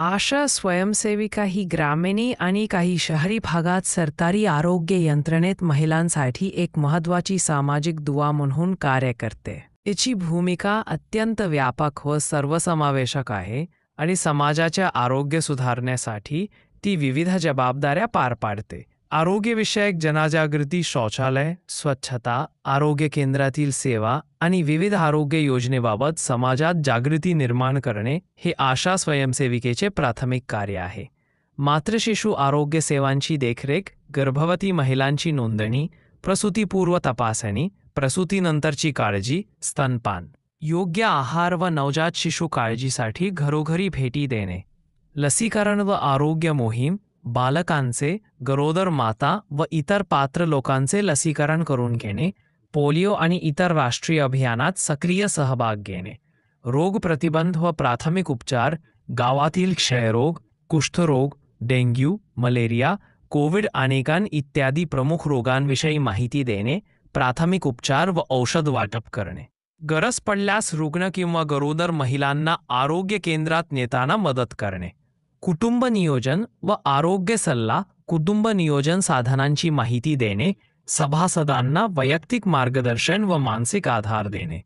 आशा स्वयंसेविका ही ग्रामीण आणि काही शहरी भागात सरकारी आरोग्य यंत्रणेत महिलांसाठी एक महत्त्वाची सामाजिक दुवा म्हणून कार्य करते. याची भूमिका अत्यंत व्यापक व सर्वसमावेशक आहे आणि समाजाचे आरोग्य सुधारण्यासाठी ती विविध जबाबदाऱ्या पार पाडते. आरोग्यविषयक जनजागृती, शौचालय, स्वच्छता, आरोग्य केंद्रातील सेवा आणि विविध आरोग्य योजनेबाबत समाजात जागृती निर्माण करणे हे आशा स्वयंसेविकेचे प्राथमिक कार्य आहे. मातृशिशु आरोग्य सेवांची देखरेख, गर्भवती महिलांची नोंदणी, प्रसूतीपूर्व तपासणी, प्रसूतीनंतरची काळजी, स्तनपान, योग्य आहार व नवजात शिशु काळजीसाठी घरोघरी भेटी देणे, लसीकरण व आरोग्य मोहीम, बालकांचे, गरोदर माता व इतर पात्र लोकांचे लसीकरण करून घेणे, पोलिओ आणि इतर राष्ट्रीय अभियानात सक्रिय सहभाग घेणे, रोग प्रतिबंध व प्राथमिक उपचार, गावातील क्षयरोग, कुष्ठरोग, डेंग्यू, मलेरिया, कोविड आनेकान इत्यादी प्रमुख रोगांविषयी माहिती देणे, प्राथमिक उपचार व औषध वाटप करणे, गरज पडल्यास रुग्ण किंवा गरोदर महिलांना आरोग्य केंद्रात नेताना मदत करणे, कुटुंब नियोजन व आरोग्य सल्ला, कुटुंब नियोजन साधनांची माहिती देणे, सभासदांना वैयक्तिक मार्गदर्शन व मानसिक आधार देणे,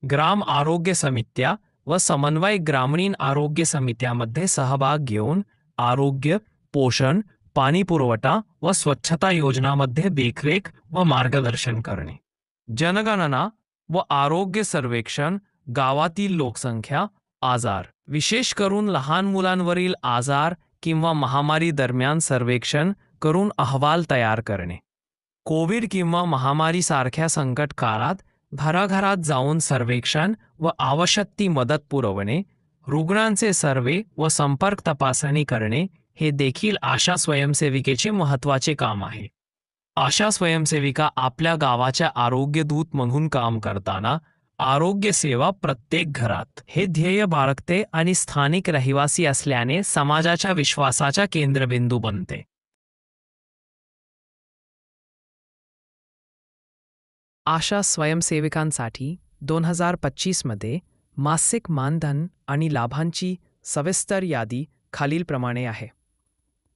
ग्राम आरोग्य समित्या व समन्वय ग्रामीण आरोग्य समित्यामध्ये सहभाग घेऊन आरोग्य, पोषण, पाणी पुरवठा व स्वच्छता योजनांमध्ये देखरेख व मार्गदर्शन करणे, जनगणना व आरोग्य सर्वेक्षण, गावातील लोकसंख्या, आजार, विशेष करून लहान मुलांवरील आजार किंवा महामारी दरम्यान सर्वेक्षण करून अहवाल तयार करणे, कोविड किंवा महामारीसारख्या संकट काळात घराघरात जाऊन सर्वेक्षण व आवश्यक ती मदत पुरवणे, रुग्णांचे सर्वे व संपर्क तपासणी करणे हे देखील आशा स्वयंसेविकेचे महत्त्वाचे काम आहे. आशा स्वयंसेविका आपल्या गावाच्या आरोग्य दूत म्हणून काम करताना आरोग्य सेवा प्रत्येक घरात हे ध्येय बाळगते आणि स्थानिक रहिवासी असल्याने समाजाच्या विश्वासाचा केंद्रबिंदू बनते. आशा स्वयंसेविकांसाठी 2025 मध्ये मासिक मानधन आणि लाभांची सविस्तर यादी खालीलप्रमाणे आहे.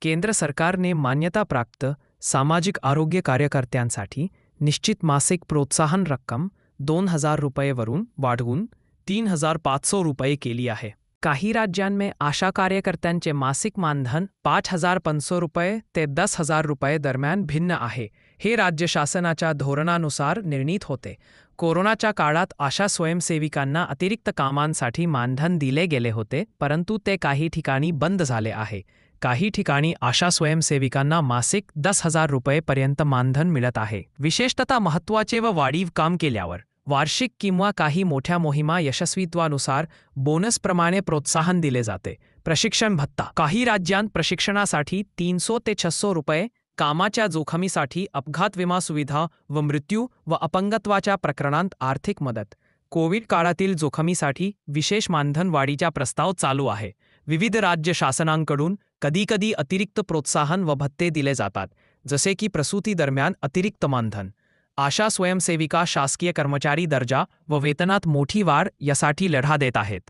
केंद्र सरकारने मान्यताप्राप्त सामाजिक आरोग्य कार्यकर्त्यांसाठी निश्चित मासिक प्रोत्साहन रक्कम 2,000 रुपयेवरून वाढवून 3,500 रुपये केली आहे. काही राज्यांमध्ये आशा कार्यकर्त्यांचे मासिक मानधन 5,500 रुपये ते 10,000 रुपये दरम्यान भिन्न आहे. हे राज्य शासनाच्या धोरणानुसार निर्णीत होते. कोरोनाच्या काळात आशा स्वयंसेविकांना अतिरिक्त कामांसाठी मानधन दिले गेले होते, परंतु ते काही ठिकाणी बंद झाले आहे. काही ठिकाणी आशा स्वयंसेविकांना मासिक 10,000 रुपयेपर्यंत मानधन मिळत आहे. विशेषतः महत्त्वाचे व वाढीव काम केल्यावर वार्षिक किंवा काही मोठ्या मोहिमा यशस्वीत्वानुसार बोनसप्रमाणे प्रोत्साहन दिले जाते. प्रशिक्षण भत्ता, काही राज्यांत प्रशिक्षणासाठी 300 ते 600 रुपये, कामाच्या जोखमीसाठी अपघात विमा सुविधा व मृत्यू व अपंगत्वाच्या प्रकरणांत आर्थिक मदत. कोविड काळातील जोखमीसाठी विशेष मानधन वाढीचा प्रस्ताव चालू आहे. विविध राज्य शासनांकडून कधीकधी अतिरिक्त प्रोत्साहन व भत्ते दिले जातात, जसे की प्रसूती दरम्यान अतिरिक्त मानधन. आशा स्वयंसेविका शासकीय कर्मचारी दर्जा व वेतनात मोठी वाढ यासाठी लढा देत आहेत.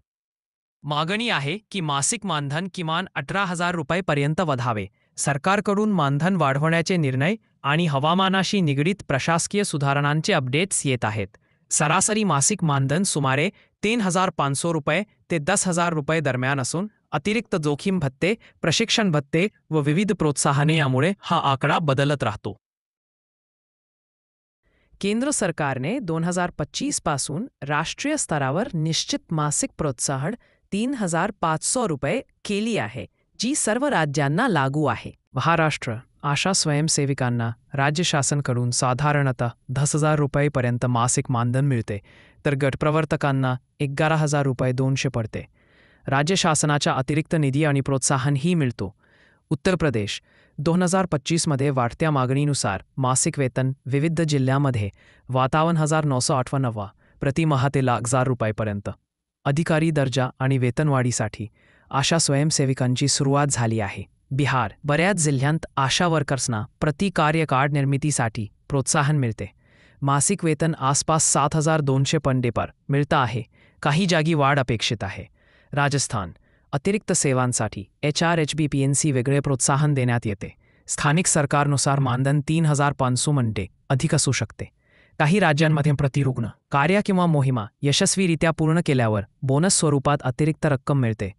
मागणी आहे की मासिक मानधन किमान 18,000 रुपयेपर्यंत वाढावे. सरकारकडून मानधन वाढवण्याचे निर्णय आणि हवामानाशी निगडीत प्रशासकीय सुधारणांचे अपडेट्स येत आहेत. सरासरी मासिक मानधन सुमारे 3,500 रुपये ते 10,000 रुपये दरम्यान असून अतिरिक्त जोखीम भत्ते, प्रशिक्षण भत्ते व विविध प्रोत्साहने यामुळे हा आकडा बदलत राहतो. केंद्र सरकारने 2025 पासून राष्ट्रीय स्तरावर निश्चित मासिक प्रोत्साहन 3,500 रुपये केली आहे, जी सर्व राज्यांना लागू आहे. महाराष्ट्र आशा स्वयंसेविकांना राज्य शासनाकडून साधारणतः 10,000 रुपयेपर्यंत मासिक मानधन मिळते, तर गटप्रवर्तकांना 11,000 रुपये 200 पडते. राज्य शासनाचा अतिरिक्त निधी आणि प्रोत्साहनही मिळतो. उत्तर प्रदेश 2025 मध्ये वाढत्या मागणीनुसार मासिक वेतन विविध जिल्ह्यांमध्ये 52,998 प्रतिमाह ते 1,00,000 रुपयेपर्यंत. अधिकारी दर्जा आणि वेतनवाढीसाठी आशा स्वयंसेविकांची सुरुवात झाली आहे. बिहार बऱ्याच जिल्ह्यांत आशा वर्कर्सना प्रति कार्यकाळ निर्मितीसाठी प्रोत्साहन मिळते. मासिक वेतन आसपास 7,200 पर मिळतं आहे. काही जागी वाढ अपेक्षित आहे. राजस्थान अतिरिक्त सेवांसाठी HRHBPNC वेगळे प्रोत्साहन देण्यात येते. स्थानिक सरकारनुसार मानधन 3,500 मिनिटे अधिक असू शकते. काही राज्यांमध्ये प्रतिरुग्ण कार्य किंवा मोहिमा यशस्वीरित्या पूर्ण केल्यावर बोनस स्वरूपात अतिरिक्त रक्कम मिळते.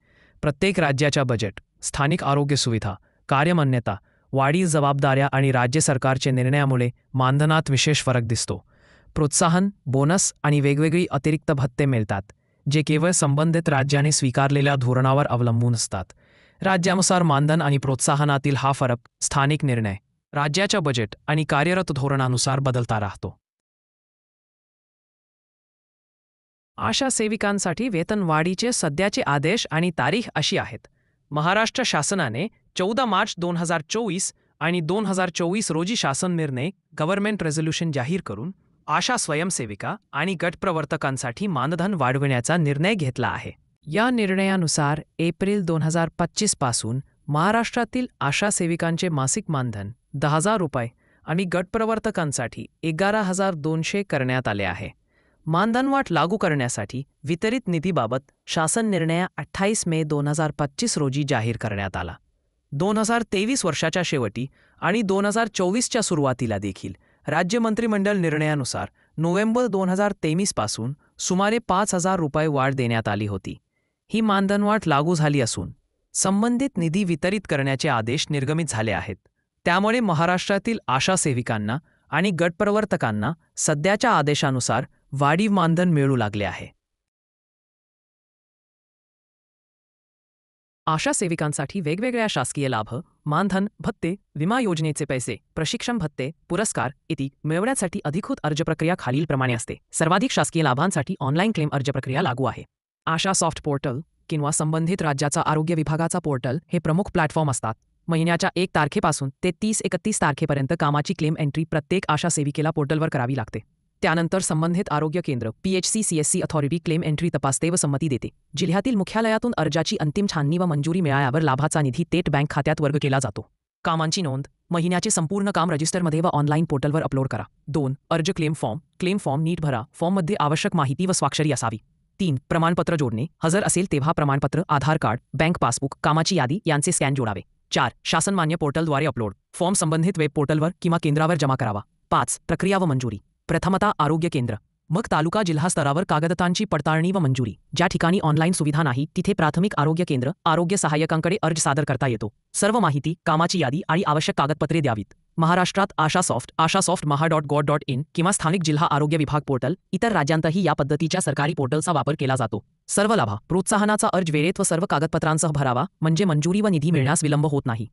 प्रत्येक राज्याच्या बजेट, स्थानिक आरोग्य सुविधा, कार्यमान्यता, वाढीव जबाबदाऱ्या आणि राज्य सरकारचे निर्णयामुळे मानधनात विशेष फरक दिसतो. प्रोत्साहन, बोनस आणि वेगवेगळी अतिरिक्त भत्ते मिळतात, जे केवळ संबंधित राज्याने स्वीकारलेल्या धोरणावर अवलंबून असतात. राज्यानुसार मानधन आणि प्रोत्साहनातील हा फरक स्थानिक निर्णय, राज्याच्या बजेट आणि कार्यरत धोरणानुसार बदलता राहतो. आशा सेविकांसाठी वेतनवाढीचे सध्याचे आदेश आणि तारीख अशी आहेत. महाराष्ट्र शासनाने 14 मार्च 2024 आणि 2024 रोजी शासन निर्णय गव्हर्नमेंट रेझोल्यूशन जाहीर करून आशा स्वयंसेविका आणि गटप्रवर्तकांसाठी मानधन वाढविण्याचा निर्णय घेतला आहे. या निर्णयानुसार एप्रिल 2025 पासून महाराष्ट्रातील आशा सेविकांचे मासिक मानधन 10,000 रुपये आणि गटप्रवर्तकांसाठी 11,200 करण्यात आले आहे. मानधनवाढ लागू करण्यासाठी वितरित निधीबाबत शासन निर्णय 28 मे 2025 रोजी जाहीर करण्यात आला. 2023 वर्षाच्या शेवटी आणि 2024च्या सुरुवातीला देखील राज्य मंत्रिमंडळ निर्णयानुसार नोव्हेंबर 2023 पासून सुमारे 5,000 रुपये वाढ देण्यात आली होती. ही मानधनवाढ लागू झाली असून संबंधित निधी वितरित करण्याचे आदेश निर्गमित झाले आहेत. त्यामुळे महाराष्ट्रातील आशा सेविकांना आणि गटप्रवर्तकांना सध्याच्या आदेशानुसार वाढीव मानधन मिळू लागले आहे. आशा सेविकांसाठी वेगवेगळ्या शासकीय लाभ, मानधन, भत्ते, विमा योजनेचे पैसे, प्रशिक्षण भत्ते, पुरस्कार इत्यादी मिळवण्यासाठी अधिकृत अर्ज प्रक्रिया खालीलप्रमाणे असते. सर्वाधिक शासकीय लाभांसाठी ऑनलाईन क्लेम अर्ज प्रक्रिया लागू आहे. आशा सॉफ्ट पोर्टल किंवा संबंधित राज्याचा आरोग्य विभागाचा पोर्टल हे प्रमुख प्लॅटफॉर्म असतात. महिन्याच्या 1 तारखेपासून ते 30-31 तारखेपर्यंत कामाची क्लेम एंट्री प्रत्येक आशा सेविकेला पोर्टलवर करावी लागते. त्यानंतर संबंधित आरोग्य केंद्र PHC-CSC अथॉरिटी क्लेम एंट्री तपासते व संमती देते. जिल्ह्यातील मुख्यालयातून अर्जाची अंतिम छाननी व मंजुरी मिळाल्यावर लाभाचा निधी थेट बँक खात्यात वर्ग केला जातो. कामांची नोंद, महिन्याचे संपूर्ण काम रजिस्टरमध्ये व ऑनलाईन पोर्टलवर अपलोड करा. 2. अर्ज क्लेम फॉर्म नीट भरा. फॉर्ममध्ये आवश्यक माहिती व स्वाक्षरी असावी. 3. प्रमाणपत्र जोडणे, हजर असेल तेव्हा प्रमाणपत्र, आधार कार्ड, बँक पासबुक, कामाची यादी यांचे स्कॅन जोडावे. 4. शासनमान्य पोर्टलद्वारे अपलोड. फॉर्म संबंधित वेब पोर्टलवर किंवा केंद्रावर जमा करावा. 5. प्रक्रिया व मंजुरी. प्रथमतः आरोग्य केंद्र, मग तालुका जिल्हा स्तरावर कागदपत्रांची पडताळणी व मंजुरी. ज्या ठिकाणी ऑनलाईन सुविधा नाही तिथे प्राथमिक आरोग्य केंद्र, आरोग्य सहाय्यकांकडे अर्ज सादर करता येतो. सर्व माहिती, कामाची यादी आणि आवश्यक कागदपत्रे द्यावीत. महाराष्ट्रात आशासॉफ्ट maha.gov.in किंवा स्थानिक जिल्हा आरोग्य विभाग पोर्टल. इतर राज्यांतही या पद्धतीच्या सरकारी पोर्टलचा वापर केला जातो. सर्व लाभ, प्रोत्साहनाचा अर्ज वेळेत व सर्व कागदपत्रांसह भरावा, म्हणजे मंजुरी व निधी मिळण्यास विलंब होत नाही.